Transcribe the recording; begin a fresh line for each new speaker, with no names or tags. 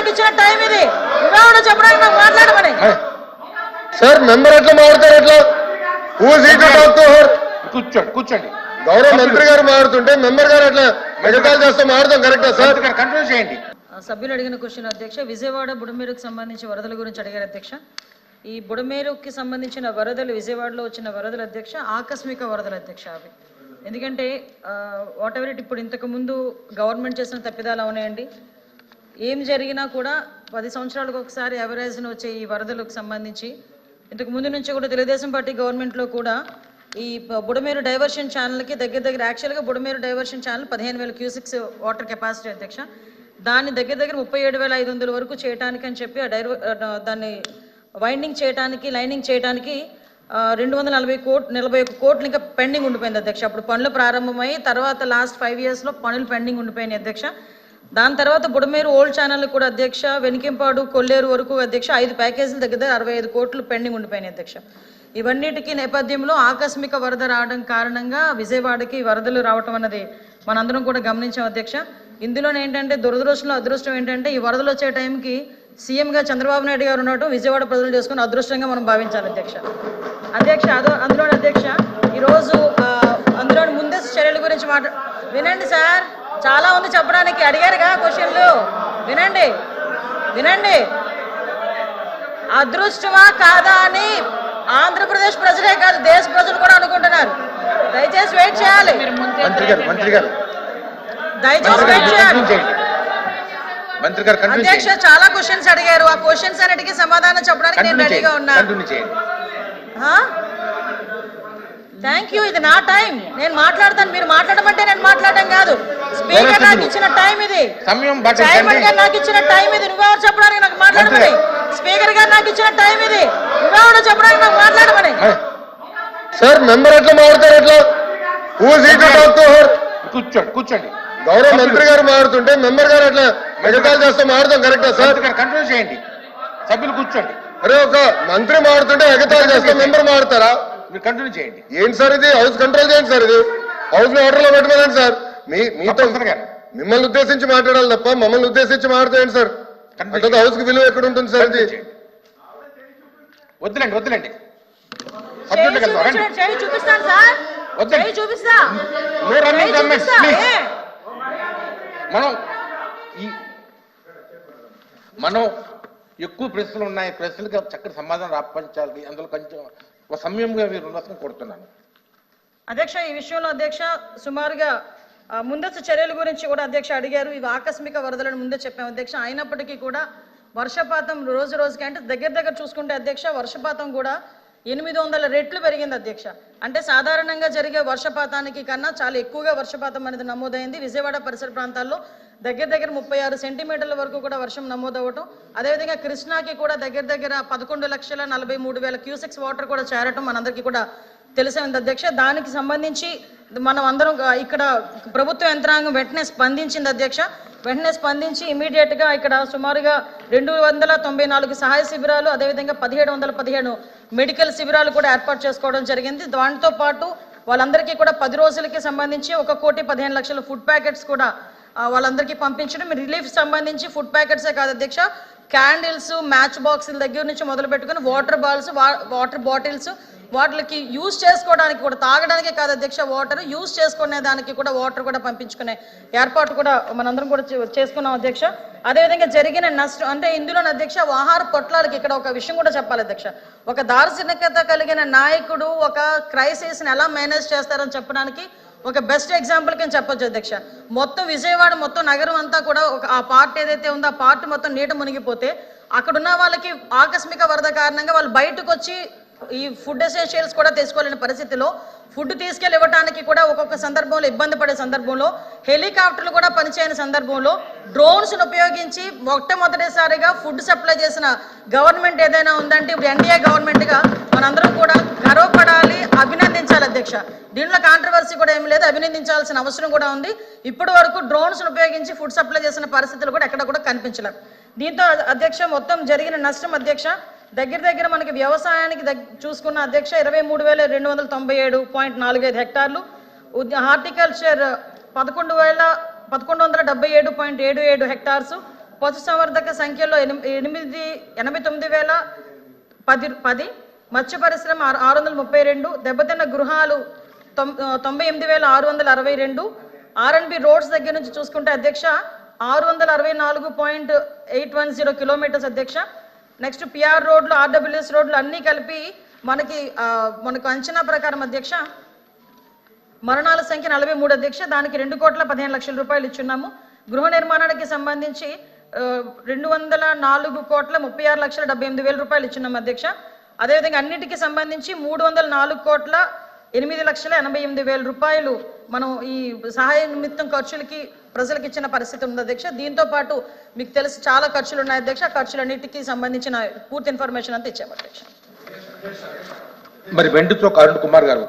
నాకు ఇచ్చిన టైం ఇది. నువ్వెవడో చెప్పడానికి నాకు మాట్లాడమని.
సార్ మెంబర్ ఎట్లా మారుతారు ఎట్లా?
కూర్చోండి.
గౌరవ మంత్రి గారు మారుతుంటే మెంబర్ గారు అట్లా ఎగతాళి చేస్తే మారుతాం కరెక్టా సార్?
కంటిన్యూ చేయండి.
సభ్యులు అడిగిన క్వశ్చన్ అధ్యక్ష, విజయవాడ బుడమేరుకు సంబంధించి వరదల గురించి అడిగారు అధ్యక్ష. ఈ బుడమేరుకి సంబంధించిన వరదలు, విజయవాడలో వచ్చిన వరదలు అధ్యక్ష ఆకస్మిక వరదలు అధ్యక్ష. అవి ఎందుకంటే వాట్ ఎవర్ ఇట్, ఇప్పుడు ఇంతకుముందు గవర్నమెంట్ చేసిన తప్పిదాలు అవునాయండి. ఏం జరిగినా కూడా 10 సంవత్సరాలకు ఒకసారి ఎవరేజ్న వచ్చే ఈ వరదలకు సంబంధించి ఇంతకు ముందు నుంచి కూడా తెలుగుదేశం పార్టీ గవర్నమెంట్లో కూడా ఈ బుడమేరు డైవర్షన్ ఛానల్కి దగ్గర యాక్చువల్గా Budameru diversion channel 15,000 cusecs water capacity అధ్యక్ష. దాన్ని దగ్గర 37,500 వరకు చేయడానికి అని చెప్పి దాన్ని వైండింగ్ చేయడానికి, లైనింగ్ చేయడానికి 241 కోట్లు ఇంకా పెండింగ్ ఉండిపోయింది అధ్యక్ష. అప్పుడు పనులు ప్రారంభమై తర్వాత లాస్ట్ 5 yearsలో పనులు పెండింగ్ ఉండిపోయినాయి అధ్యక్ష. దాని తర్వాత బుడమేరు ఓల్డ్ ఛానల్ కూడా అధ్యక్ష, వెనికింపాడు, కొల్లేరు వరకు అధ్యక్ష 5 ప్యాకేజీలు దగ్గర 65 కోట్లు పెండింగ్ ఉండిపోయినాయి అధ్యక్ష. ఇవన్నిటికీ నేపథ్యంలో ఆకస్మిక వరద రావడం కారణంగా విజయవాడకి వరదలు రావటం అన్నది మనందరం కూడా గమనించాం అధ్యక్ష. ఇందులోనే ఏంటంటే అదృష్టం ఏంటంటే ఈ వరదలు వచ్చే టైంకి సీఎంగా చంద్రబాబు నాయుడు గారు ఉండటం విజయవాడ ప్రజలు చేసుకుని అదృష్టంగా మనం భావించాలి అధ్యక్ష. అందులో అధ్యక్ష ఈరోజు అందులోని ముందస్తు చర్యల గురించి వినండి సార్, చాలా ఉంది చెప్పడానికి. అడిగారుగా క్వశ్చన్లు, వినండి. అదృష్టమా కాదా అని ఆంధ్రప్రదేశ్ ప్రజలే కాదు దేశ ప్రజలు కూడా అనుకుంటున్నారు. దయచేసి వెయిట్ చేయాలి. అధ్యక్ష చాలా క్వశ్చన్స్ అడిగారు. ఆ క్వశ్చన్స్ అన్నిటికీ సమాధానం చెప్పడానికి నేను రెడీగా ఉన్నా. Thank you. ఇది నా టైం, నేను మాట్లాడతాను. మీరు మాట్లాడమంటే నేను మాట్లాడడం కాదు. స్పీకర్ నాకు ఇచ్చిన టైం ఇది, చైర్మన్ గారు నాకు ఇచ్చిన టైం ఇది. నువ్వెవరు చెప్పడానికి నాకు మాట్లాడమని? స్పీకర్ గారు నాకు ఇచ్చిన టైం ఇది, నువ్వెవరు చెప్పడానికి నాకు మాట్లాడమని?
సార్ మెంబర్ ఎట్లా మారుతారు ఎట్లా?
కూర్చోండి.
గౌరవ మంత్రి గారు మారుతుంటే మెంబర్ గారు అట్లా ఎగతాళి చేస్తే మారుతాం కరెక్టా సార్?
కంటిన్యూ చేయండి. సభ్యులు కూర్చోండి.
అరే ఒక మంత్రి మారుతుంటే ఎగతాళి చేస్తే మెంబర్ మారుతారా?
మీరు కంటిన్యూ చేయండి.
ఏంటి సార్ ఇది? హౌస్ కంట్రోల్ చేయండి సార్. ఇది హౌస్ ని ఆర్డర్ లో పెట్టమనండి సార్. మీతో మిమ్మల్ని ఉద్దేశించి మాట్లాడాలి తప్ప మమ్మల్ని ఉద్దేశించి మాట్లాడండి సార్. అంటే హౌస్ కి విలువ ఎక్కడ ఉంటుంది సార్? ఇది
వద్దులేండి. మనం ఎక్కువ ప్రశ్నలు ఉన్నాయి, ప్రశ్నలకు చక్కటి సమాధానం రాపించాలి. అందులో కొంచెం సమయంగా మీరు ఉన్నతం కొడుతున్నాను
అధ్యక్ష. ఈ విషయంలో అధ్యక్ష సుమారుగా ముందస్తు చర్యల గురించి కూడా అధ్యక్ష అడిగారు. ఇవి ఆకస్మిక వరదలను ముందే చెప్పాము అధ్యక్ష. అయినప్పటికీ కూడా వర్షపాతం రోజుకి అంటే దగ్గర చూసుకుంటే అధ్యక్ష వర్షపాతం కూడా 800 రెట్లు పెరిగింది అధ్యక్ష. అంటే సాధారణంగా జరిగే వర్షపాతానికి కన్నా చాలా ఎక్కువగా వర్షపాతం అనేది నమోదైంది. విజయవాడ పరిసర ప్రాంతాల్లో దగ్గర 36 సెంటీమీటర్ల వరకు కూడా వర్షం నమోదవటం, అదేవిధంగా కృష్ణాకి కూడా దగ్గర 11,43,000 క్యూసెక్స్ వాటర్ కూడా చేరటం మనందరికీ కూడా తెలిసింది అధ్యక్ష. దానికి సంబంధించి మనం అందరం ఇక్కడ ప్రభుత్వ యంత్రాంగం వెంటనే స్పందించింది అధ్యక్ష. వెంటనే స్పందించి ఇమీడియట్ గా ఇక్కడ సుమారుగా 294 సహాయ శిబిరాలు, అదేవిధంగా 1717 మెడికల్ శిబిరాలు కూడా ఏర్పాటు చేసుకోవడం జరిగింది. దాంతో పాటు వాళ్ళందరికీ కూడా 10 రోజులకి సంబంధించి 1,15,00,000 ఫుడ్ ప్యాకెట్స్ కూడా వాళ్ళందరికీ పంపించడం. రిలీఫ్ సంబంధించి ఫుడ్ ప్యాకెట్సే కాదు అధ్యక్ష, క్యాండిల్స్, మ్యాచ్ బాక్సుల దగ్గర నుంచి మొదలు పెట్టుకుని వాటర్ బాటిల్స్, వాటికి యూజ్ చేసుకోవడానికి కూడా, తాగడానికే కాదు అధ్యక్ష, వాటర్ యూజ్ చేసుకునే దానికి కూడా వాటర్ కూడా పంపించుకునే ఏర్పాటు కూడా మనందరం కూడా చేసుకున్నాం అధ్యక్ష. అదేవిధంగా జరిగిన నష్టం అంటే ఇందులో అధ్యక్ష ఆహార పొట్లాలకి ఇక్కడ ఒక విషయం కూడా చెప్పాలి అధ్యక్ష. ఒక దార్శనికత కలిగిన నాయకుడు ఒక క్రైసిస్ని ఎలా మేనేజ్ చేస్తారని చెప్పడానికి ఒక బెస్ట్ ఎగ్జాంపుల్ కింద చెప్పొచ్చు అధ్యక్ష. మొత్తం విజయవాడ మొత్తం నగరం అంతా కూడా ఆ పార్ట్ ఏదైతే ఉందో ఆ పార్ట్ మొత్తం నీట మునిగిపోతే అక్కడున్న వాళ్ళకి ఆకస్మిక వరద కారణంగా వాళ్ళు బయటకు వచ్చి ఈ ఫుడ్ ఎసెన్షియల్స్ కూడా తీసుకోలేని పరిస్థితిలో ఫుడ్ తీసుకెళ్ళి ఇవ్వడానికి కూడా ఒక్కొక్క సందర్భంలో ఇబ్బంది పడే సందర్భంలో, హెలికాప్టర్లు కూడా పనిచేయని సందర్భంలో డ్రోన్స్ను ఉపయోగించి మొట్టమొదటిసారిగా ఫుడ్ సప్లై చేసిన గవర్నమెంట్ ఏదైనా ఉందంటే ఇప్పుడు ఎన్డీఏ గవర్నమెంట్గా మనందరం కూడా గర్వపడాలి, అభినందించాలి అధ్యక్ష. దీంట్లో కాంట్రవర్సీ కూడా ఏమి లేదు, అభినందించాల్సిన అవసరం కూడా ఉంది. ఇప్పటి వరకు డ్రోన్స్ను ఉపయోగించి ఫుడ్ సప్లై చేసిన పరిస్థితులు కూడా ఎక్కడ కూడా కనిపించలేదు. దీంతో అధ్యక్ష మొత్తం జరిగిన నష్టం అధ్యక్ష దగ్గర మనకి వ్యవసాయానికి చూసుకున్న అధ్యక్ష 23,297.45 హెక్టార్లు, హార్టికల్చర్ 11,177.77 హెక్టార్స్, పశుసంవర్ధక సంఖ్యలో 89,010, మత్స్య పరిశ్రమ 632, దెబ్బతిన్న గృహాలు 98,662, R&B రోడ్స్ దగ్గర నుంచి చూసుకుంటే అధ్యక్ష 664.810 కిలోమీటర్స్ అధ్యక్ష. నెక్స్ట్ పిఆర్ రోడ్లు, ఆర్డబ్ల్యూఎస్ రోడ్లు అన్నీ కలిపి మనకు అంచనా ప్రకారం అధ్యక్ష మరణాల సంఖ్య 43 అధ్యక్ష. దానికి 2,15,00,000 రూపాయలు ఇచ్చున్నాము. గృహ నిర్మాణానికి సంబంధించి 204,36,78,000 రూపాయలు ఇచ్చున్నాము అధ్యక్ష. అదేవిధంగా అన్నిటికీ సంబంధించి 304,88,88,000 రూపాయలు మనం ఈ సహాయ నిమిత్తం ఖర్చులకి ప్రజలకు ఇచ్చిన పరిస్థితి ఉంది అధ్యక్ష. దీంతో పాటు మీకు తెలుసు చాలా ఖర్చులు ఉన్నాయి అధ్యక్ష. ఖర్చులన్నిటికీ సంబంధించిన పూర్తి ఇన్ఫర్మేషన్ అంతా ఇచ్చాము అధ్యక్ష.
మరి వెండితో అరుణ్ కుమార్ గారు